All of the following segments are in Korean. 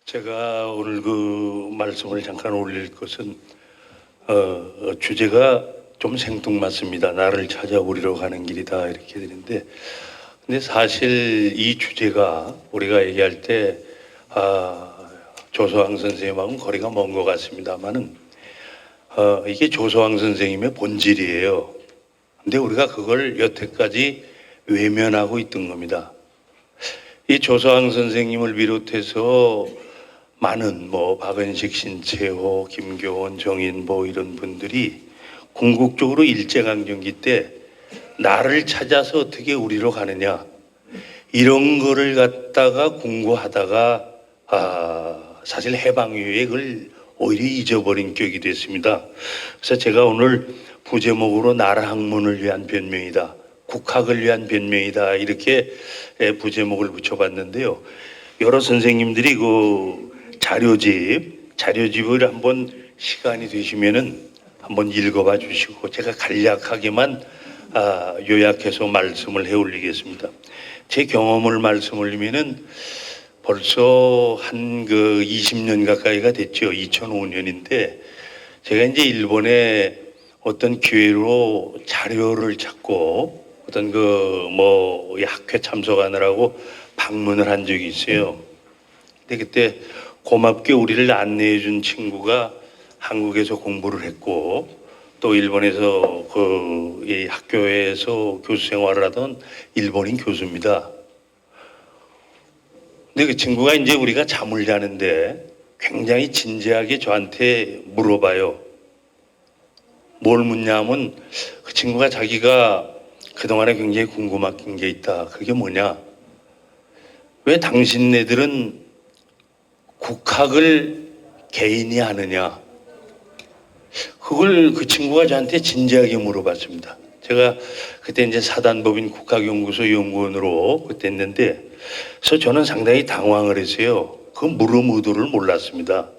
제가 오늘 그 말씀을 잠깐 올릴 것은 주제가 좀 생뚱맞습니다. 나를 찾아오리로 가는 길이다 이렇게 되는데, 근데 사실 이 주제가 우리가 얘기할 때 조소왕 선생님하고는 거리가 먼 것 같습니다만은 이게 조소왕 선생님의 본질이에요. 근데 우리가 그걸 여태까지 외면하고 있던 겁니다. 이 조소왕 선생님을 비롯해서 많은 박은식, 신채호, 김교원, 정인보 이런 분들이 궁극적으로 일제강점기 때 나를 찾아서 어떻게 우리로 가느냐 이런 거를 갖다가 공부하다가 사실 해방 이후에 그걸 오히려 잊어버린 격이 됐습니다. 그래서 제가 오늘 부제목으로 나라 학문을 위한 변명이다, 국학을 위한 변명이다 이렇게 부제목을 붙여봤는데요. 여러 선생님들이 그 자료집을 한번 시간이 되시면은 한번 읽어봐 주시고 제가 간략하게만 요약해서 말씀을 해 올리겠습니다. 제 경험을 말씀 올리면은 벌써 한 20년 가까이가 됐죠. 2005년인데 제가 이제 일본에 어떤 기회로 자료를 찾고 어떤 학회 참석하느라고 방문을 한 적이 있어요. 근데 그때 고맙게 우리를 안내해 준 친구가 한국에서 공부를 했고 또 일본에서 이 학교에서 교수 생활을 하던 일본인 교수입니다. 근데 그 친구가 이제 우리가 잠을 자는데 굉장히 진지하게 저한테 물어봐요. 뭘 묻냐면 그 친구가 자기가 그동안에 굉장히 궁금한 게 있다. 그게 뭐냐? 왜 당신네들은 국학을 개인이 하느냐? 그걸 그 친구가 저한테 진지하게 물어봤습니다. 제가 그때 이제 사단법인 국학연구소 연구원으로 그때 했는데, 그래서 저는 상당히 당황을 했어요. 그 물음 의도를 몰랐습니다.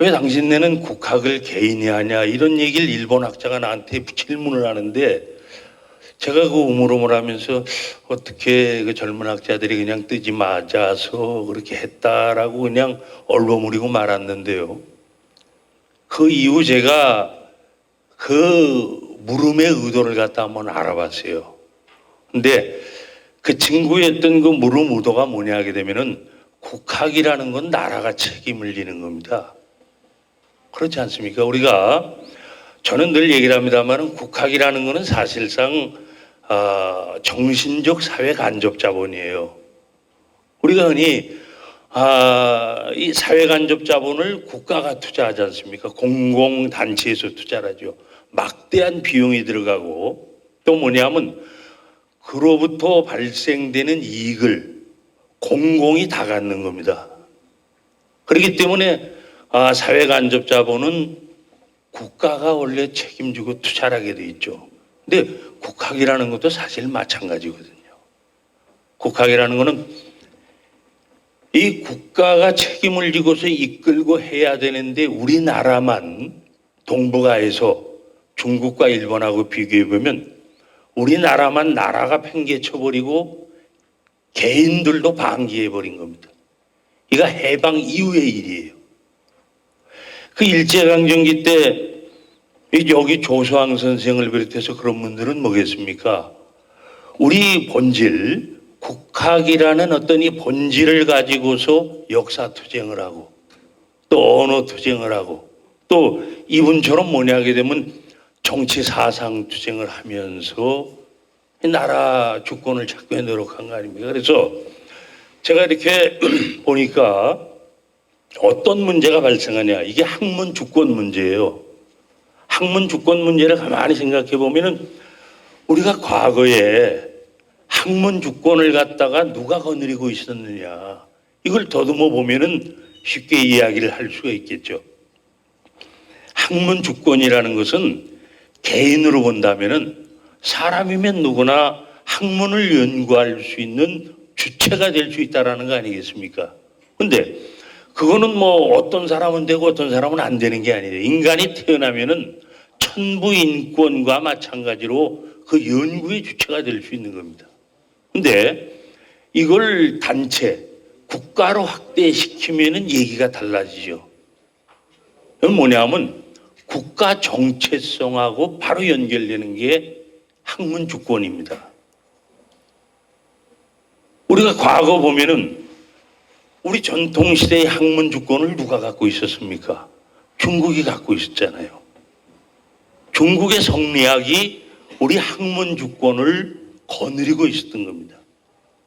왜 당신네는 국학을 개인이 하냐? 이런 얘기를 일본 학자가 나한테 질문을 하는데, 제가 그 우물우물하면서 어떻게 그 젊은 학자들이 그냥 뜨지 맞아서 그렇게 했다라고 그냥 얼버무리고 말았는데요. 그 이후 제가 그 물음의 의도를 갖다 한번 알아봤어요. 근데 그 친구의 어떤 그 물음 의도가 뭐냐 하게 되면은 국학이라는 건 나라가 책임을 지는 겁니다. 그렇지 않습니까? 우리가 저는 늘 얘기를 합니다만은 국학이라는 거는 사실상 정신적 사회 간접 자본이에요. 우리가 흔히 이 사회 간접 자본을 국가가 투자하지 않습니까? 공공단체에서 투자를 하죠. 막대한 비용이 들어가고 또 뭐냐면 그로부터 발생되는 이익을 공공이 다 갖는 겁니다. 그렇기 때문에 사회 간접 자본은 국가가 원래 책임지고 투자를 하게 돼 있죠. 근데 국학이라는 것도 사실 마찬가지거든요. 국학이라는 것은 이 국가가 책임을 지고서 이끌고 해야 되는데 우리나라만 동북아에서 중국과 일본하고 비교해 보면 우리나라만 나라가 팽개쳐버리고 개인들도 방기해버린 겁니다. 이거 해방 이후의 일이에요. 그 일제강점기 때 여기 조소왕 선생을 비롯해서 그런 분들은 뭐겠습니까? 우리 본질, 국학이라는 어떤 이 본질을 가지고서 역사 투쟁을 하고 또 언어 투쟁을 하고 또 이분처럼 뭐냐 하게 되면 정치 사상 투쟁을 하면서 나라 주권을 찾고 노력한 거 아닙니까? 그래서 제가 이렇게 보니까 어떤 문제가 발생하냐. 이게 학문 주권 문제예요. 학문 주권 문제를 가만히 생각해 보면은 우리가 과거에 학문 주권을 갖다가 누가 거느리고 있었느냐. 이걸 더듬어 보면은 쉽게 이야기를 할 수가 있겠죠. 학문 주권이라는 것은 개인으로 본다면은 사람이면 누구나 학문을 연구할 수 있는 주체가 될 수 있다라는 거 아니겠습니까? 근데 그거는 어떤 사람은 되고 어떤 사람은 안 되는 게 아니에요. 인간이 태어나면은 천부 인권과 마찬가지로 그 연구의 주체가 될 수 있는 겁니다. 근데 이걸 단체, 국가로 확대시키면은 얘기가 달라지죠. 그건 뭐냐면 국가 정체성하고 바로 연결되는 게 학문 주권입니다. 우리가 과거 보면은 우리 전통시대의 학문 주권을 누가 갖고 있었습니까? 중국이 갖고 있었잖아요. 중국의 성리학이 우리 학문 주권을 거느리고 있었던 겁니다.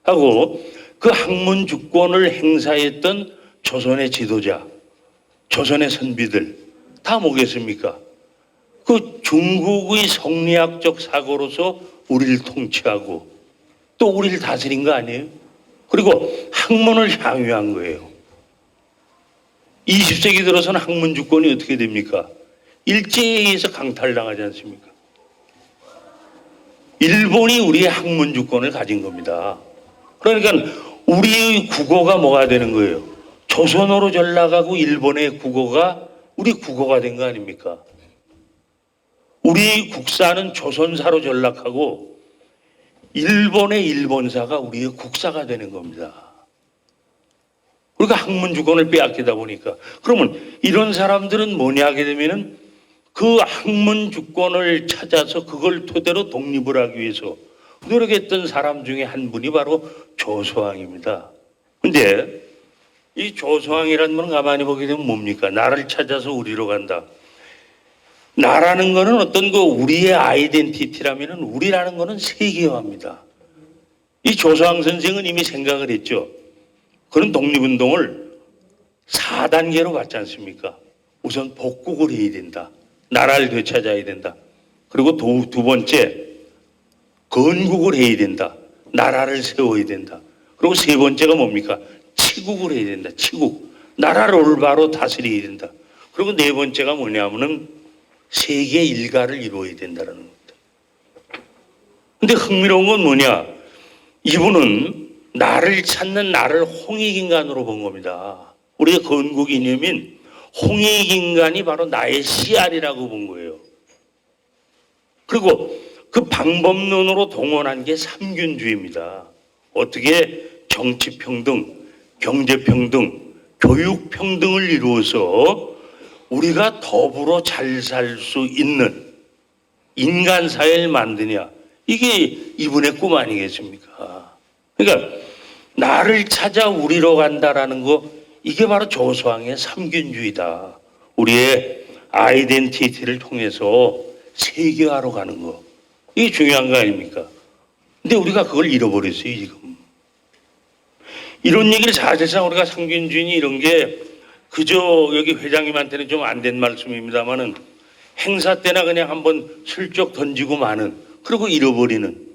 하고 그 학문 주권을 행사했던 조선의 지도자, 조선의 선비들 다 뭐겠습니까? 그 중국의 성리학적 사고로서 우리를 통치하고 또 우리를 다스린 거 아니에요? 그리고 학문을 향유한 거예요. 20세기 들어서는 학문 주권이 어떻게 됩니까? 일제에 의해서 강탈당하지 않습니까? 일본이 우리의 학문 주권을 가진 겁니다. 그러니까 우리의 국어가 뭐가 되는 거예요? 조선어로 전락하고 일본의 국어가 우리 국어가 된 거 아닙니까? 우리 국사는 조선사로 전락하고 일본의 일본사가 우리의 국사가 되는 겁니다. 우리가 학문 주권을 빼앗기다 보니까 그러면 이런 사람들은 뭐냐 하게 되면은 그 학문 주권을 찾아서 그걸 토대로 독립을 하기 위해서 노력했던 사람 중에 한 분이 바로 조소왕입니다. 근데 이 조소왕이라는 분은 가만히 보게 되면 뭡니까? 나를 찾아서 우리로 간다. 나라는 거는 어떤 그 우리의 아이덴티티라면은 우리라는 거는 세계화입니다. 이 조소왕 선생은 이미 생각을 했죠. 그런 독립운동을 4단계로 갔지 않습니까? 우선 복국을 해야 된다. 나라를 되찾아야 된다. 그리고 두 번째, 건국을 해야 된다. 나라를 세워야 된다. 그리고 세 번째가 뭡니까? 치국을 해야 된다. 치국. 나라를 올바로 다스려야 된다. 그리고 네 번째가 뭐냐면은 세계 일가를 이루어야 된다는 겁니다. 근데 흥미로운 건 뭐냐? 이분은 나를 찾는 나를 홍익인간으로 본 겁니다. 우리의 건국 이념인 홍익인간이 바로 나의 씨알이라고 본 거예요. 그리고 그 방법론으로 동원한 게 삼균주의입니다. 어떻게 정치평등, 경제평등, 교육평등을 이루어서 우리가 더불어 잘 살 수 있는 인간 사회를 만드냐. 이게 이분의 꿈 아니겠습니까? 그러니까 나를 찾아 우리로 간다라는 거 이게 바로 조소왕의 삼균주의다. 우리의 아이덴티티를 통해서 세계화로 가는 거. 이게 중요한 거 아닙니까? 근데 우리가 그걸 잃어버렸어요, 지금. 이런 얘기를 사실상 우리가 삼균주의 이런 게 그저 여기 회장님한테는 좀 안 된 말씀입니다만은 행사 때나 그냥 한번 슬쩍 던지고 마는 그리고 잃어버리는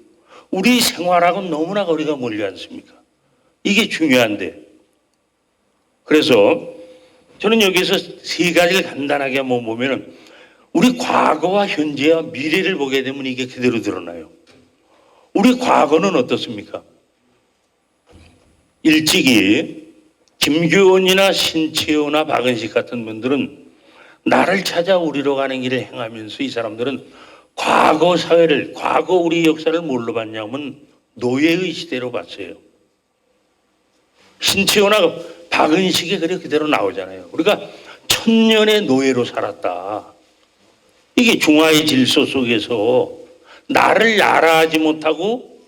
우리 생활하고는 너무나 거리가 멀지 않습니까? 이게 중요한데. 그래서 저는 여기서 세 가지를 간단하게 한번 보면은 우리 과거와 현재와 미래를 보게 되면 이게 그대로 드러나요. 우리 과거는 어떻습니까? 일찍이 김규원이나 신채호나 박은식 같은 분들은 나를 찾아 우리로 가는 길을 행하면서 이 사람들은 과거 사회를, 과거 우리 역사를 뭘로 봤냐면 노예의 시대로 봤어요. 신채호나 박은식이 그대로 나오잖아요. 우리가 천년의 노예로 살았다. 이게 중화의 질서 속에서 나를 알아하지 못하고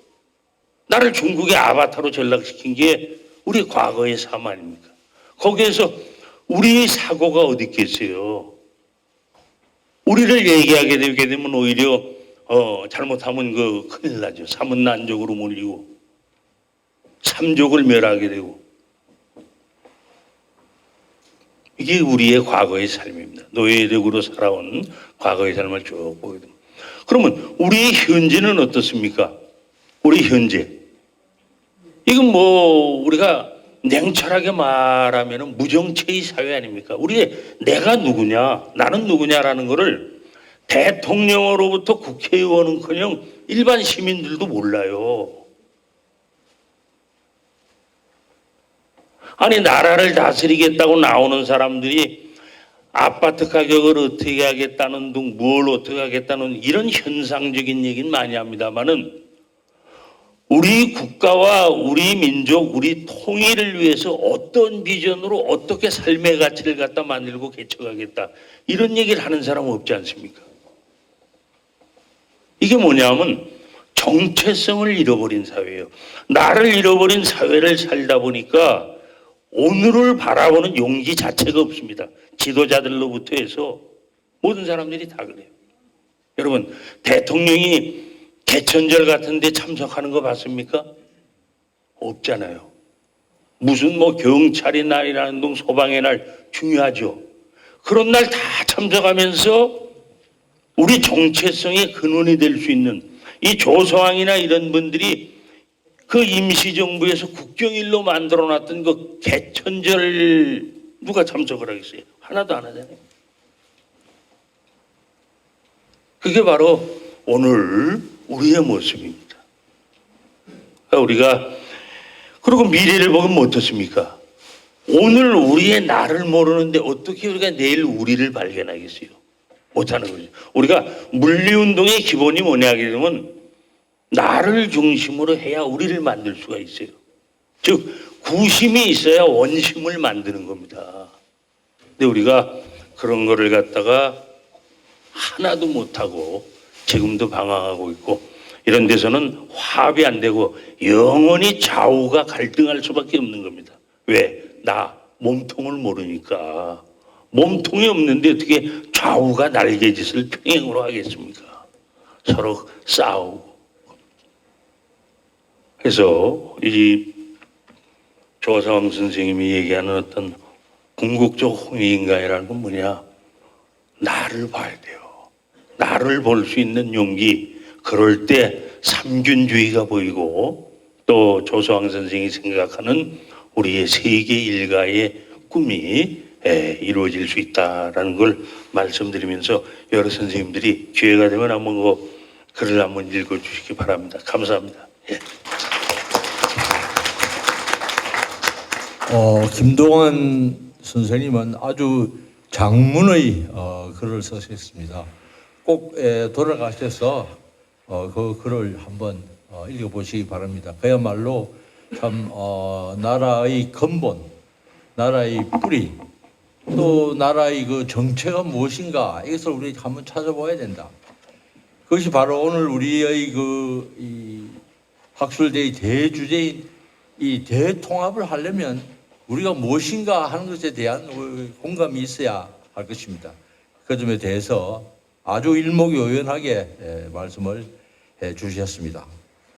나를 중국의 아바타로 전락시킨 게 우리 과거의 삶 아닙니까? 거기에서 우리의 사고가 어디 있겠어요? 우리를 얘기하게 되게 되면 오히려 잘못하면 그 큰일 나죠. 사문난족으로 몰리고 삼족을 멸하게 되고 이게 우리의 과거의 삶입니다. 노예력으로 살아온 과거의 삶을 쭉 보게 됩니다. 그러면 우리의 현재는 어떻습니까? 우리 현재. 이건 뭐 우리가 냉철하게 말하면 무정체의 사회 아닙니까? 우리의 내가 누구냐, 나는 누구냐라는 거를 대통령으로부터 국회의원은커녕 일반 시민들도 몰라요. 아니 나라를 다스리겠다고 나오는 사람들이 아파트 가격을 어떻게 하겠다는 등 뭘 어떻게 하겠다는 이런 현상적인 얘기는 많이 합니다만은 우리 국가와 우리 민족, 우리 통일을 위해서 어떤 비전으로 어떻게 삶의 가치를 갖다 만들고 개척하겠다. 이런 얘기를 하는 사람은 없지 않습니까? 이게 뭐냐면 정체성을 잃어버린 사회예요. 나를 잃어버린 사회를 살다 보니까 오늘을 바라보는 용기 자체가 없습니다. 지도자들로부터 해서 모든 사람들이 다 그래요. 여러분, 대통령이 개천절 같은 데 참석하는 거 봤습니까? 없잖아요. 무슨 뭐 경찰의 날이라는 둥 소방의 날 중요하죠. 그런 날 다 참석하면서 우리 정체성의 근원이 될 수 있는 이 조서왕이나 이런 분들이 그 임시정부에서 국경일로 만들어놨던 그 개천절 누가 참석을 하겠어요? 하나도 안 하잖아요. 그게 바로 오늘 우리의 모습입니다. 우리가 그리고 미래를 보면 어떻습니까? 오늘 우리의 나를 모르는데 어떻게 우리가 내일 우리를 발견하겠어요? 못하는 거죠. 우리가 물리운동의 기본이 뭐냐 하게 되면 나를 중심으로 해야 우리를 만들 수가 있어요. 즉 구심이 있어야 원심을 만드는 겁니다. 근데 우리가 그런 거를 갖다가 하나도 못하고 지금도 방황하고 있고 이런 데서는 화합이 안 되고 영원히 좌우가 갈등할 수밖에 없는 겁니다. 왜? 나 몸통을 모르니까. 몸통이 없는데 어떻게 좌우가 날개짓을 평행으로 하겠습니까? 서로 싸우고. 그래서 이 조서왕 선생님이 얘기하는 어떤 궁극적 홍익인간이라는 건 뭐냐? 나를 봐야 돼요. 나를 볼 수 있는 용기. 그럴 때 삼균주의가 보이고 또 조서왕 선생이 생각하는 우리의 세계 일가의 꿈이 이루어질 수 있다라는 걸 말씀드리면서 여러 선생님들이 기회가 되면 한번 그 글을 한번 읽어주시기 바랍니다. 감사합니다. 예. 김동완 선생님은 아주 장문의 글을 쓰셨습니다. 꼭 돌아가셔서 그 글을 한번 읽어보시기 바랍니다. 그야말로 참 나라의 근본, 나라의 뿌리, 또 나라의 그 정체가 무엇인가 이것을 우리 한번 찾아봐야 된다. 그것이 바로 오늘 우리의 이 학술대의 대주제인 이 대통합을 하려면 우리가 무엇인가 하는 것에 대한 공감이 있어야 할 것입니다. 그 점에 대해서 아주 일목요연하게 말씀을 해 주셨습니다.